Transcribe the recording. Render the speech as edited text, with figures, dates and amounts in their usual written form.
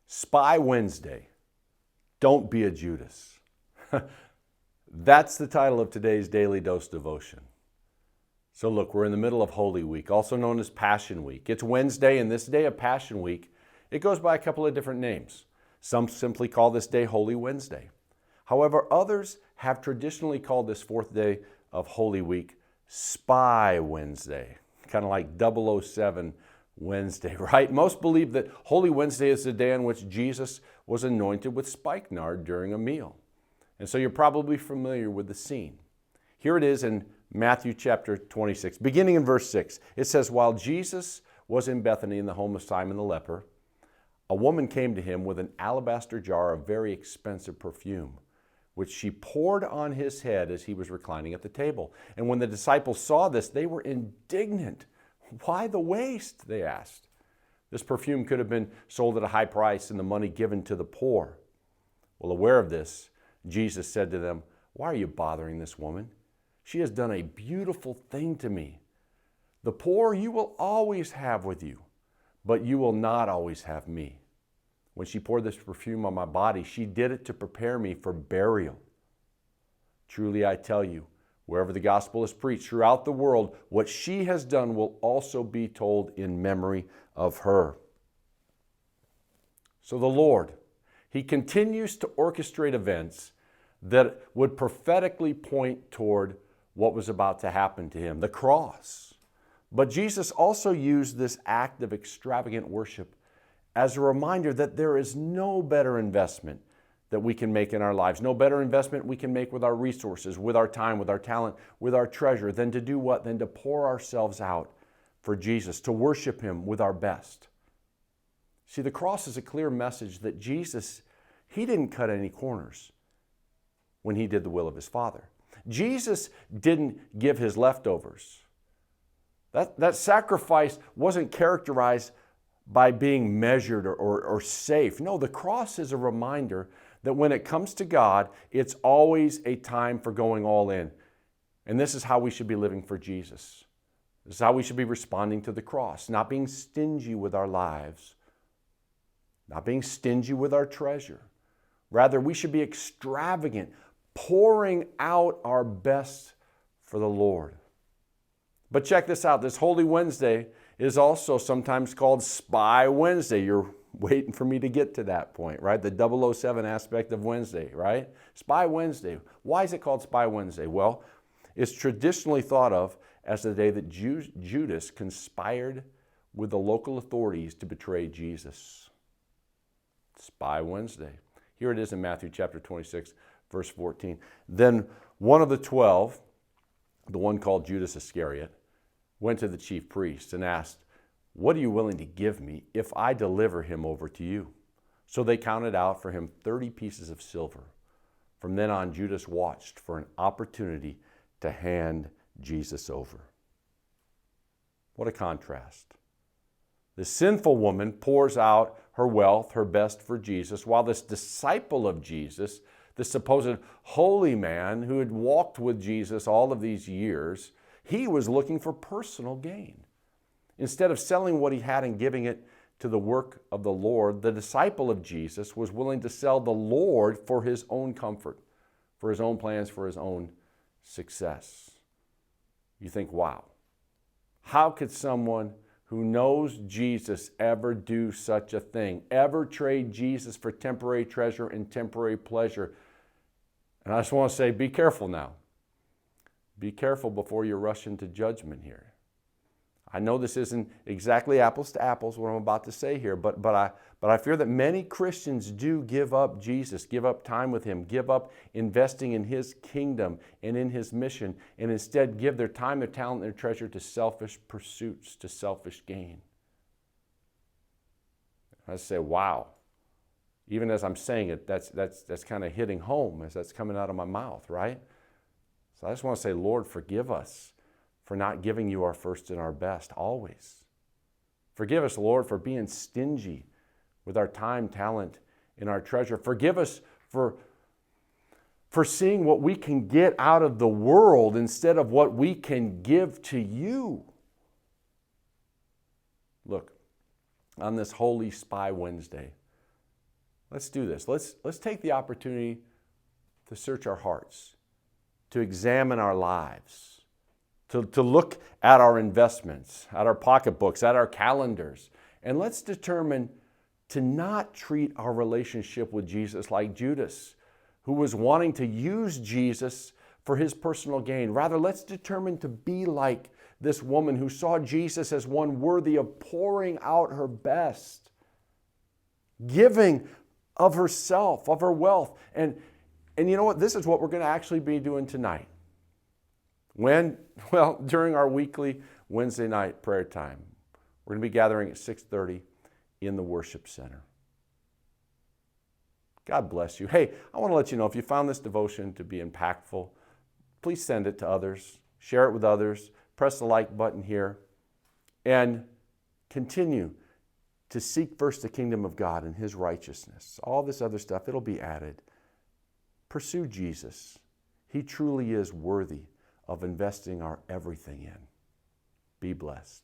Spy Wednesday. Don't be a Judas. That's the title of today's Daily Dose devotion. So look, we're in the middle of Holy Week, also known as Passion Week. It's Wednesday, and this day of Passion Week, it goes by a couple of different names. Some simply call this day Holy Wednesday. However, others have traditionally called this fourth day of Holy Week Spy Wednesday, kind of like 007 Wednesday, right? Most believe that Holy Wednesday is the day on which Jesus was anointed with spikenard during a meal. And so you're probably familiar with the scene. Here it is in Matthew chapter 26, beginning in verse 6. It says, "While Jesus was in Bethany in the home of Simon the leper, a woman came to him with an alabaster jar of very expensive perfume, which she poured on his head as he was reclining at the table. And when the disciples saw this, they were indignant. 'Why the waste?' they asked. This perfume could have been sold at a high price and the money given to the poor." Well, aware of this, Jesus said to them, "Why are you bothering this woman? She has done a beautiful thing to me. The poor you will always have with you, but you will not always have me. When she poured this perfume on my body, she did it to prepare me for burial. Truly I tell you, wherever the gospel is preached throughout the world, what she has done will also be told in memory of her." So the Lord, He continues to orchestrate events that would prophetically point toward what was about to happen to Him, the cross. But Jesus also used this act of extravagant worship as a reminder that there is no better investment that we can make in our lives, no better investment we can make with our resources, with our time, with our talent, with our treasure, than to do what? Than to pour ourselves out for Jesus, to worship Him with our best. See, the cross is a clear message that Jesus, He didn't cut any corners when He did the will of His Father. Jesus didn't give His leftovers. That sacrifice wasn't characterized by being measured or safe. No, the cross is a reminder that when it comes to God, it's always a time for going all in. And this is how we should be living for Jesus. This is how we should be responding to the cross, not being stingy with our lives, not being stingy with our treasure. Rather, we should be extravagant, pouring out our best for the Lord. But check this out. This Holy Wednesday is also sometimes called Spy Wednesday. You're waiting for me to get to that point, right? The 007 aspect of Wednesday, right? Spy Wednesday. Why is it called Spy Wednesday? Well, it's traditionally thought of as the day that Judas conspired with the local authorities to betray Jesus. Spy Wednesday. Here it is in Matthew chapter 26, verse 14. "Then one of the 12, the one called Judas Iscariot, went to the chief priests and asked, 'What are you willing to give me if I deliver him over to you?' So they counted out for him 30 pieces of silver. From then on, Judas watched for an opportunity to hand Jesus over." What a contrast. The sinful woman pours out her wealth, her best for Jesus, while this disciple of Jesus, the supposed holy man who had walked with Jesus all of these years, he was looking for personal gain. Instead of selling what he had and giving it to the work of the Lord, the disciple of Jesus was willing to sell the Lord for his own comfort, for his own plans, for his own success. You think, wow, how could someone who knows Jesus ever do such a thing, ever trade Jesus for temporary treasure and temporary pleasure? And I just want to say, be careful now. Be careful before you rush into judgment here. I know this isn't exactly apples to apples, what I'm about to say here, but I fear that many Christians do give up Jesus, give up time with Him, give up investing in His kingdom and in His mission, and instead give their time, their talent, their treasure to selfish pursuits, to selfish gain. I say, wow. Even as I'm saying it, that's kind of hitting home as that's coming out of my mouth, right? So I just want to say, Lord, forgive us for not giving You our first and our best always. Forgive us, Lord, for being stingy with our time, talent, and our treasure. Forgive us for seeing what we can get out of the world instead of what we can give to You. Look, on this Holy Spy Wednesday, Let's do this. Let's take the opportunity to search our hearts, to examine our lives, to look at our investments, at our pocketbooks, at our calendars, and let's determine to not treat our relationship with Jesus like Judas, who was wanting to use Jesus for his personal gain. Rather, let's determine to be like this woman who saw Jesus as one worthy of pouring out her best, giving of herself, of her wealth. And you know what? This is what we're going to actually be doing tonight. During our weekly Wednesday night prayer time. We're going to be gathering at 6:30 in the worship center. God bless you. Hey, I want to let you know, if you found this devotion to be impactful, please send it to others, share it with others, press the like button here, and continue to seek first the kingdom of God and his righteousness. All this other stuff, it'll be added. Pursue Jesus. He truly is worthy of investing our everything in. Be blessed.